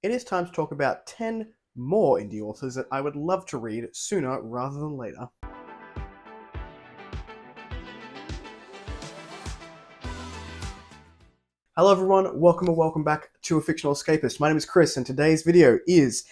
it is time to talk about 10 more indie authors that I would love to read sooner rather than later. Hello everyone, welcome back to A Fictional Escapist. My name is Kris and today's video is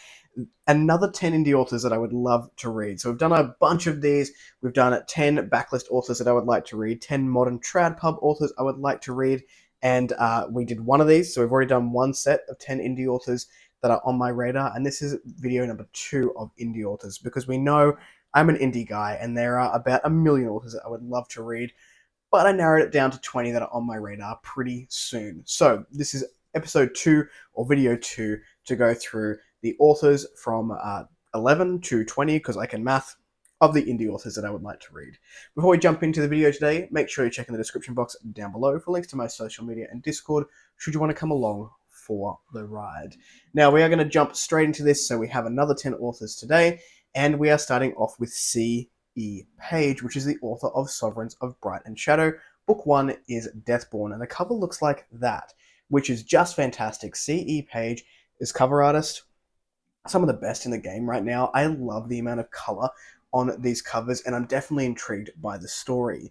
another 10 indie authors that I would love to read. So we've done a bunch of these. We've done 10 backlist authors that I would like to read, 10 modern trad pub authors I would like to read, and we did one of these. So we've already done one set of 10 indie authors that are on my radar, and this is video number 2 of indie authors, because we know I'm an indie guy and there are about a million authors that I would love to read, but I narrowed it down to 20 that are on my radar pretty soon. So this is episode 2 or video 2 to go through the authors from 11 to 20, because I can math, of the indie authors that I would like to read. Before we jump into the video today, make sure you check in the description box down below for links to my social media and Discord should you want to come along for the ride. Now we are going to jump straight into this, so we have another 10 authors today, and we are starting off with C.E. Page, which is the author of Sovereigns of Bright and Shadow. Book 1 is Deathborn, and the cover looks like that, which is just fantastic. C.E. Page is cover artist, some of the best in the game right now. I love the amount of color on these covers, and I'm definitely intrigued by the story.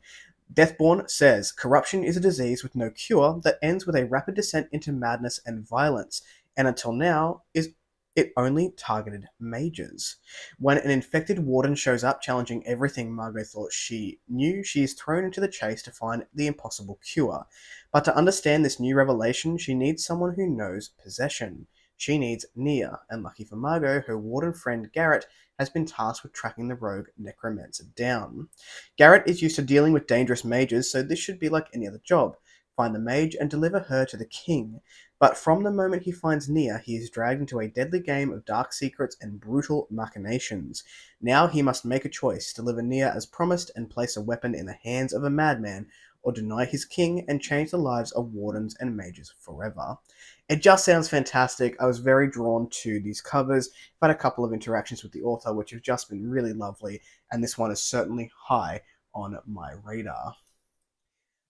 Deathborn says, corruption is a disease with no cure that ends with a rapid descent into madness and violence, and until now it only targeted mages. When an infected warden shows up challenging everything Margot thought she knew, she is thrown into the chase to find the impossible cure. But to understand this new revelation, she needs someone who knows possession. She needs Nia, and lucky for Margot, her warden friend Garrett has been tasked with tracking the rogue necromancer down. Garrett is used to dealing with dangerous mages, so this should be like any other job. Find the mage and deliver her to the king. But from the moment he finds Nia, he is dragged into a deadly game of dark secrets and brutal machinations. Now he must make a choice, deliver Nia as promised and place a weapon in the hands of a madman, or deny his king and change the lives of wardens and mages forever. It just sounds fantastic. I was very drawn to these covers. I've had a couple of interactions with the author, which have just been really lovely, and this one is certainly high on my radar.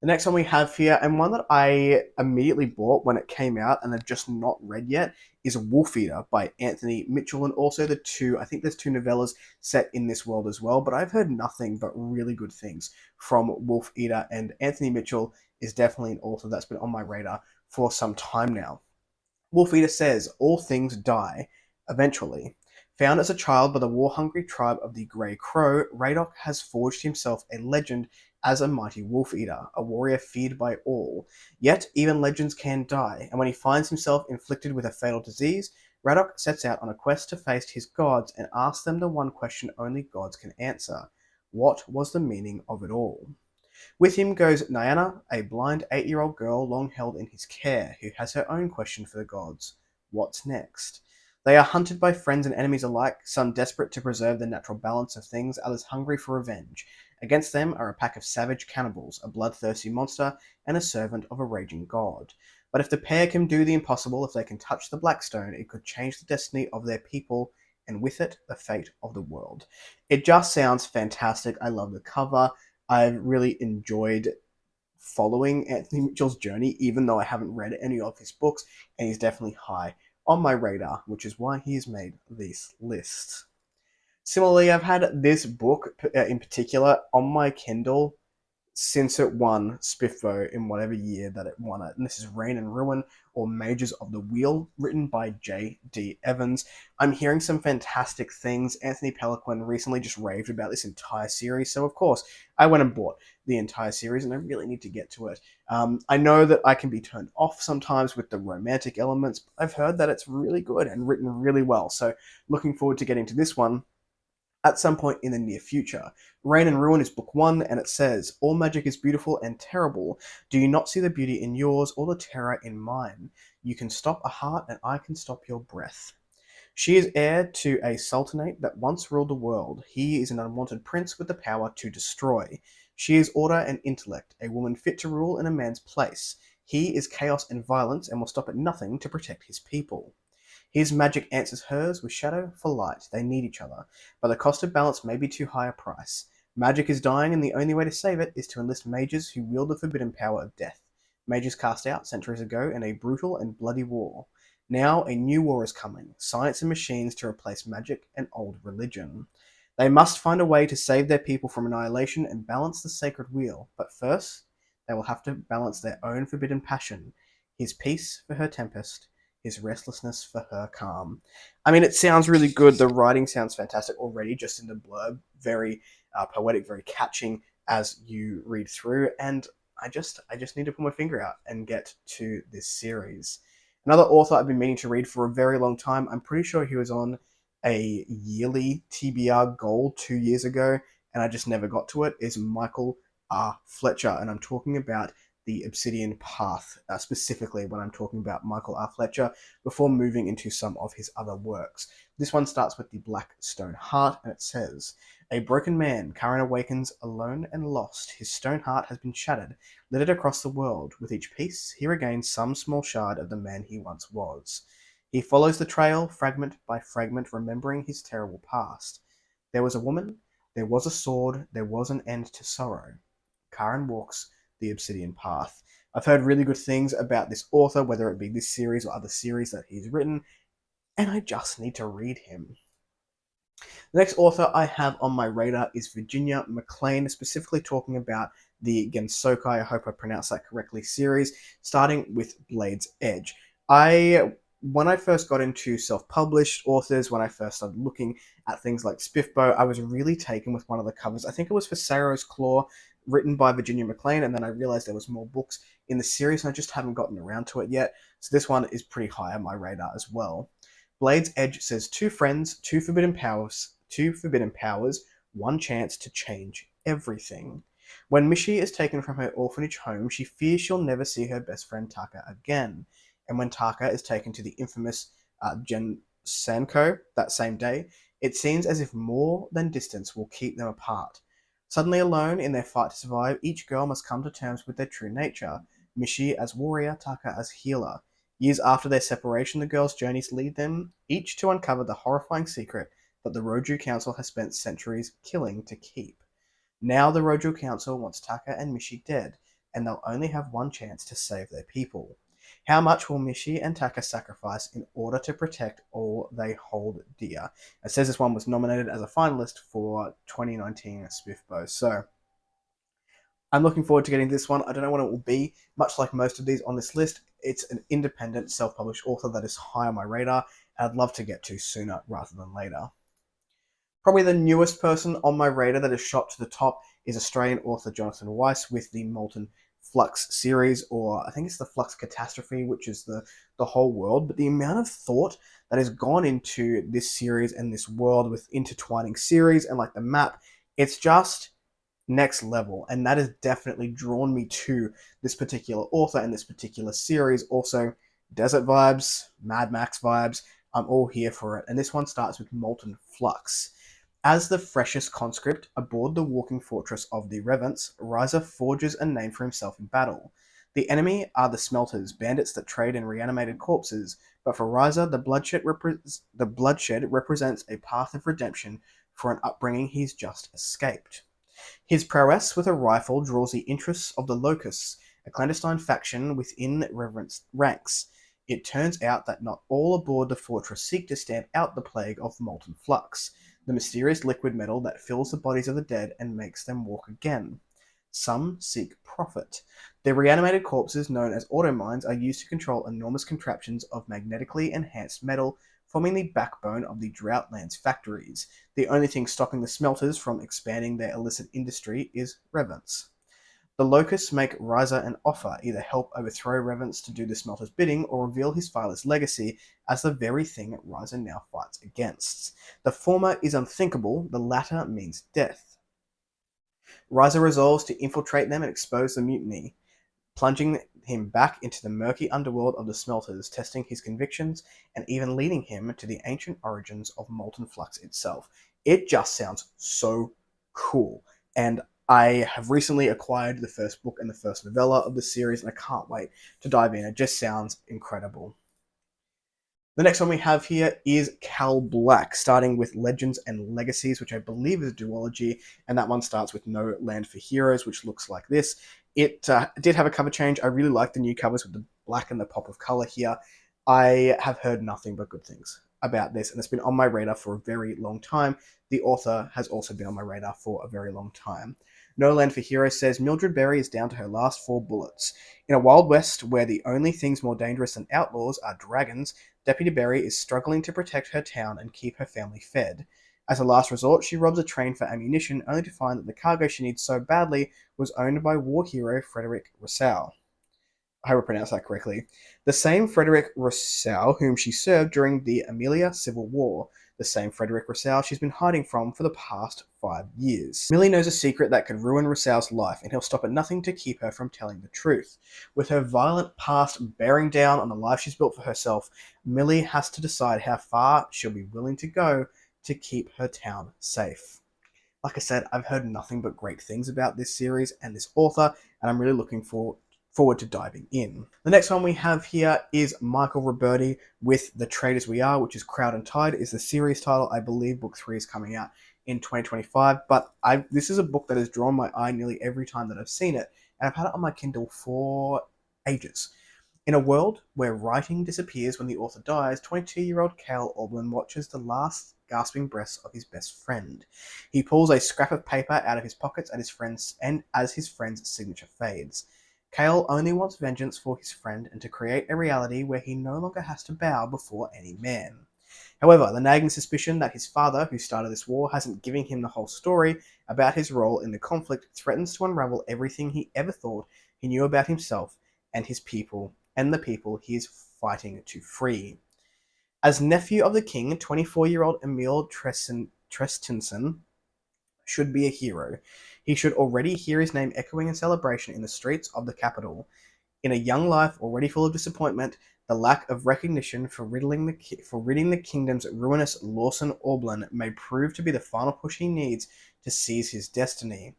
The next one we have here, and one that I immediately bought when it came out and have just not read yet, is Wolf Eater by Anthony Mitchell, and also I think there's 2 novellas set in this world as well, but I've heard nothing but really good things from Wolf Eater, and Anthony Mitchell is definitely an author that's been on my radar for some time now. Wolf Eater says, all things die, eventually. Found as a child by the war-hungry tribe of the Grey Crow, Radok has forged himself a legend as a mighty wolf eater, a warrior feared by all. Yet, even legends can die, and when he finds himself inflicted with a fatal disease, Radok sets out on a quest to face his gods and asks them the one question only gods can answer. What was the meaning of it all? With him goes Nyana, a blind 8-year-old girl long held in his care, who has her own question for the gods. What's next? They are hunted by friends and enemies alike, some desperate to preserve the natural balance of things, others hungry for revenge. Against them are a pack of savage cannibals, a bloodthirsty monster, and a servant of a raging god. But if the pair can do the impossible, if they can touch the Blackstone, it could change the destiny of their people, and with it, the fate of the world. It just sounds fantastic. I love the cover. I've really enjoyed following Anthony Mitchell's journey, even though I haven't read any of his books, and he's definitely high on my radar, which is why he has made this list. Similarly, I've had this book in particular on my Kindle since it won Spiffo in whatever year that it won it. And this is Reign and Ruin, or Mages of the Wheel, written by J.D. Evans. I'm hearing some fantastic things. Anthony Peliquin recently just raved about this entire series, so of course I went and bought the entire series, and I really need to get to it. I know that I can be turned off sometimes with the romantic elements, but I've heard that it's really good and written really well, so looking forward to getting to this one at some point in the near future. Reign and Ruin is book 1, and it says, all magic is beautiful and terrible. Do you not see the beauty in yours or the terror in mine? You can stop a heart and I can stop your breath. She is heir to a sultanate that once ruled the world. He is an unwanted prince with the power to destroy. She is order and intellect, a woman fit to rule in a man's place. He is chaos and violence and will stop at nothing to protect his people. His magic answers hers with shadow for light. They need each other, but the cost of balance may be too high a price. Magic is dying, and the only way to save it is to enlist mages who wield the forbidden power of death. Mages cast out centuries ago in a brutal and bloody war. Now a new war is coming, science and machines to replace magic and old religion. They must find a way to save their people from annihilation and balance the sacred wheel, but first they will have to balance their own forbidden passion, his peace for her tempest, his restlessness for her calm. I mean, it sounds really good. The writing sounds fantastic already, just in the blurb. Very poetic, very catching as you read through. And I just need to put my finger out and get to this series. Another author I've been meaning to read for a very long time. I'm pretty sure he was on a yearly TBR goal 2 years ago, and I just never got to it. Is Michael R. Fletcher, and I'm talking about the Obsidian Path, specifically when I'm talking about Michael R. Fletcher, before moving into some of his other works. This one starts with the Black Stone Heart, and it says, "A broken man, Karen awakens alone and lost. His stone heart has been shattered, littered across the world. With each piece, he regains some small shard of the man he once was. He follows the trail, fragment by fragment, remembering his terrible past. There was a woman, there was a sword, there was an end to sorrow. Karen walks the Obsidian Path." I've heard really good things about this author, whether it be this series or other series that he's written, and I just need to read him. The next author I have on my radar is Virginia McClaine, specifically talking about the Gensokai, I hope I pronounced that correctly, series, starting with Blade's Edge. When I first got into self-published authors, when I first started looking at things like Spiffbo, I was really taken with one of the covers. I think it was for Saro's Claw, written by Virginia McClaine, and then I realized there was more books in the series, and I just haven't gotten around to it yet. So this one is pretty high on my radar as well. Blade's Edge says two friends, two forbidden powers, one chance to change everything. When Mishi is taken from her orphanage home, she fears she'll never see her best friend Taka again. And when Taka is taken to the infamous Gensanko that same day, it seems as if more than distance will keep them apart. Suddenly alone in their fight to survive, each girl must come to terms with their true nature. Mishi as warrior, Taka as healer. Years after their separation, the girls' journeys lead them each to uncover the horrifying secret that the Roju Council has spent centuries killing to keep. Now the Roju Council wants Taka and Mishi dead, and they'll only have one chance to save their people. How much will Mishi and Taka sacrifice in order to protect all they hold dear? It says this one was nominated as a finalist for 2019 Spiffbo. So I'm looking forward to getting this one. I don't know what it will be. Much like most of these on this list, it's an independent, self-published author that is high on my radar, and I'd love to get to sooner rather than later. Probably the newest person on my radar that has shot to the top is Australian author Jonathan Weis with the Molten Flux series, or I think it's the Flux Catastrophe, which is the whole world. But the amount of thought that has gone into this series and this world with intertwining series and like the map, it's just next level, and that has definitely drawn me to this particular author and this particular series. Also, desert vibes, Mad Max vibes, I'm all here for it. And this one starts with Molten Flux. As the freshest conscript aboard the walking fortress of the Revenants, Ryza forges a name for himself in battle. The enemy are the Smelters, bandits that trade in reanimated corpses, but for Ryza, the bloodshed represents a path of redemption for an upbringing he's just escaped. His prowess with a rifle draws the interests of the Locusts, a clandestine faction within Revenant's ranks. It turns out that not all aboard the fortress seek to stamp out the plague of Molten Flux, the mysterious liquid metal that fills the bodies of the dead and makes them walk again. Some seek profit. The reanimated corpses, known as automines, are used to control enormous contraptions of magnetically enhanced metal, forming the backbone of the Droughtlands factories. The only thing stopping the Smelters from expanding their illicit industry is Revenants. The Locusts make Ryza an offer, either help overthrow Revenants to do the Smelter's bidding, or reveal his father's legacy as the very thing Ryza now fights against. The former is unthinkable, the latter means death. Ryza resolves to infiltrate them and expose the mutiny, plunging him back into the murky underworld of the Smelters, testing his convictions, and even leading him to the ancient origins of Molten Flux itself. It just sounds so cool, and I have recently acquired the first book and the first novella of the series, and I can't wait to dive in. It just sounds incredible. The next one we have here is Cal Black, starting with Legends and Legacies, which I believe is a duology, and that one starts with No Land for Heroes, which looks like this. It did have a cover change. I really like the new covers with the black and the pop of color here. I have heard nothing but good things about this, and it's been on my radar for a very long time. The author has also been on my radar for a very long time. No Land for Heroes says Mildred Berry is down to her last 4 bullets. In a Wild West where the only things more dangerous than outlaws are dragons, Deputy Berry is struggling to protect her town and keep her family fed. As a last resort, she robs a train for ammunition, only to find that the cargo she needs so badly was owned by war hero Frederick Rousseau. I hope I pronounced that correctly. The same Frederick Rousseau whom she served during the Amelia Civil War. The same Frederick Rousseau she's been hiding from for the past 5 years. Millie knows a secret that could ruin Rousseau's life, and he'll stop at nothing to keep her from telling the truth. With her violent past bearing down on the life she's built for herself, Millie has to decide how far she'll be willing to go to keep her town safe. Like I said, I've heard nothing but great things about this series and this author, and I'm really looking forward to diving in. The next one we have here is Michael Roberti with The Traitors We Are, which is Crowd and Tide, is the series title. I believe book 3 is coming out in 2025, but this is a book that has drawn my eye nearly every time that I've seen it, and I've had it on my Kindle for ages. In a world where writing disappears when the author dies, 22-year-old Cale Orblin watches the last gasping breaths of his best friend. He pulls a scrap of paper out of his pockets as his friend's signature fades. Cale only wants vengeance for his friend and to create a reality where he no longer has to bow before any man. However, the nagging suspicion that his father, who started this war, hasn't given him the whole story about his role in the conflict threatens to unravel everything he ever thought he knew about himself and his people and the people he is fighting to free. As nephew of the king, 24-year-old Emil Trestensen should be a hero. He should already hear his name echoing in celebration in the streets of the capital. In a young life already full of disappointment, the lack of recognition for ridding the kingdom's ruinous Lawson Orblin may prove to be the final push he needs to seize his destiny.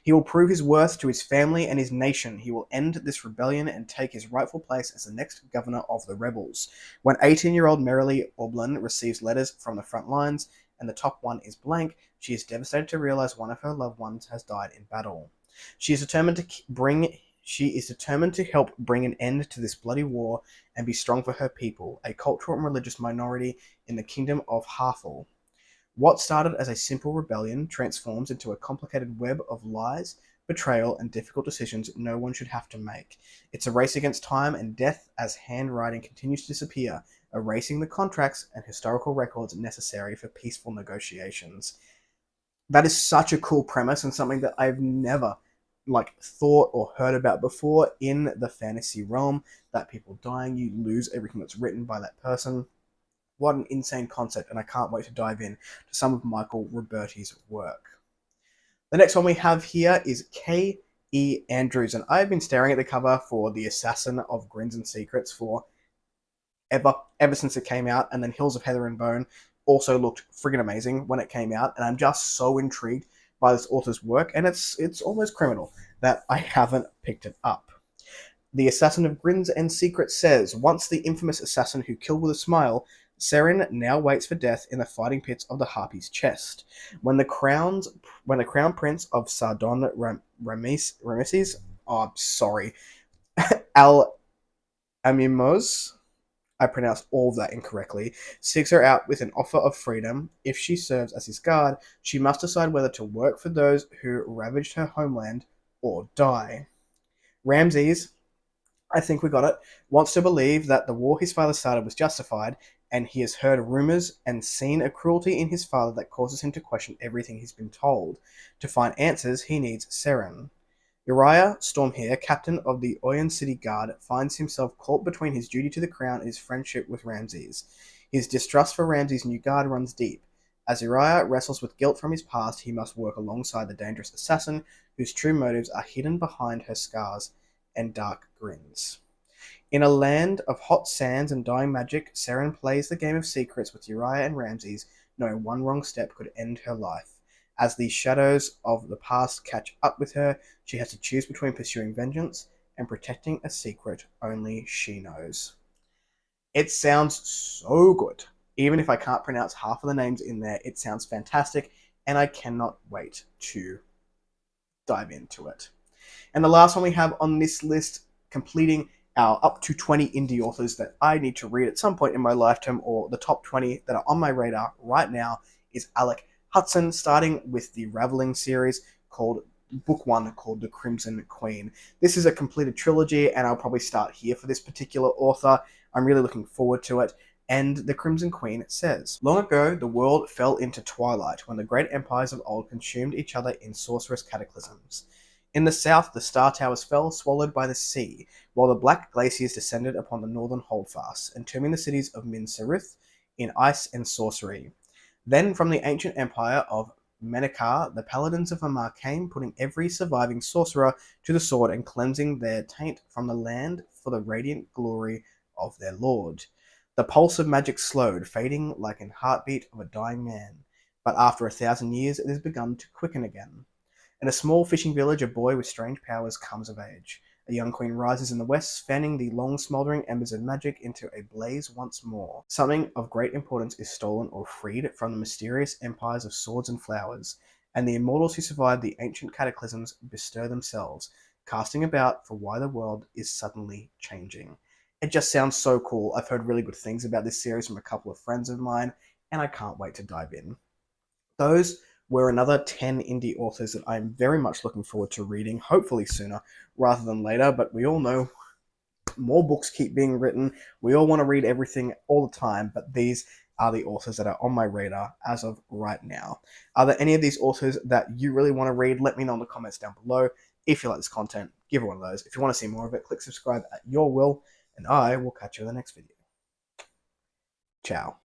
He will prove his worth to his family and his nation. He will end this rebellion and take his rightful place as the next governor of the rebels. When 18-year-old Merrily Orblin receives letters from the front lines, and the top one is blank, she is devastated to realize one of her loved ones has died in battle. She is determined to help bring an end to this bloody war and be strong for her people, a cultural and religious minority in the kingdom of Harthal. What started as a simple rebellion transforms into a complicated web of lies, betrayal, and difficult decisions no one should have to make. It's a race against time and death as handwriting continues to disappear, erasing the contracts and historical records necessary for peaceful negotiations. That is such a cool premise and something that I've never thought or heard about before in the fantasy realm, that people dying, you lose everything that's written by that person. What an insane concept, and I can't wait to dive in to some of Michael Roberti's work. The next one we have here is K.E. Andrews, and I've been staring at the cover for The Assassin of Grins and Secrets for ever since it came out, and then Hills of Heather and Bone also looked friggin' amazing when it came out, and I'm just so intrigued by this author's work, and it's almost criminal that I haven't picked it up. The Assassin of Grins and Secrets says, once the infamous assassin who killed with a smile, Seren now waits for death in the fighting pits of the Harpy's chest. When the crown prince of Sardon Rameses, Al Amimos, I pronounced all of that incorrectly, seeks her out with an offer of freedom. If she serves as his guard, she must decide whether to work for those who ravaged her homeland or die. Ramses, I think we got it, wants to believe that the war his father started was justified, and he has heard rumors and seen a cruelty in his father that causes him to question everything he's been told. To find answers, he needs Seren. Uriah Stormhair, captain of the Oyen City Guard, finds himself caught between his duty to the crown and his friendship with Ramses. His distrust for Ramses' new guard runs deep. As Uriah wrestles with guilt from his past, he must work alongside the dangerous assassin, whose true motives are hidden behind her scars and dark grins. In a land of hot sands and dying magic, Seren plays the game of secrets with Uriah and Ramses, knowing one wrong step could end her life. As the shadows of the past catch up with her, she has to choose between pursuing vengeance and protecting a secret only she knows. It sounds so good. Even if I can't pronounce half of the names in there, it sounds fantastic, and I cannot wait to dive into it. And the last one we have on this list, completing our up to 20 indie authors that I need to read at some point in my lifetime, or the top 20 that are on my radar right now, is Alec Hutson, starting with the Raveling series called Book 1, called The Crimson Queen. This is a completed trilogy, and I'll probably start here for this particular author. I'm really looking forward to it. And the Crimson Queen says, "Long ago, the world fell into twilight when the great empires of old consumed each other in sorcerous cataclysms. In the south, the star towers fell, swallowed by the sea, while the black glaciers descended upon the northern holdfasts, entombing the cities of Min Serith in ice and sorcery. Then, from the ancient empire of Menekar, the paladins of Amar came, putting every surviving sorcerer to the sword and cleansing their taint from the land for the radiant glory of their lord. The pulse of magic slowed, fading like an heartbeat of a dying man. But after 1,000 years, it has begun to quicken again. In a small fishing village, a boy with strange powers comes of age. A young queen rises in the west, fanning the long smouldering embers of magic into a blaze once more. Something of great importance is stolen or freed from the mysterious empires of swords and flowers, and the immortals who survived the ancient cataclysms bestir themselves, casting about for why the world is suddenly changing." It just sounds so cool. I've heard really good things about this series from a couple of friends of mine, and I can't wait to dive in. Those were another 10 indie authors that I'm very much looking forward to reading, hopefully sooner rather than later, but we all know more books keep being written. We all want to read everything all the time, but these are the authors that are on my radar as of right now. Are there any of these authors that you really want to read? Let me know in the comments down below. If you like this content, give it one of those. If you want to see more of it, click subscribe at your will, and I will catch you in the next video. Ciao.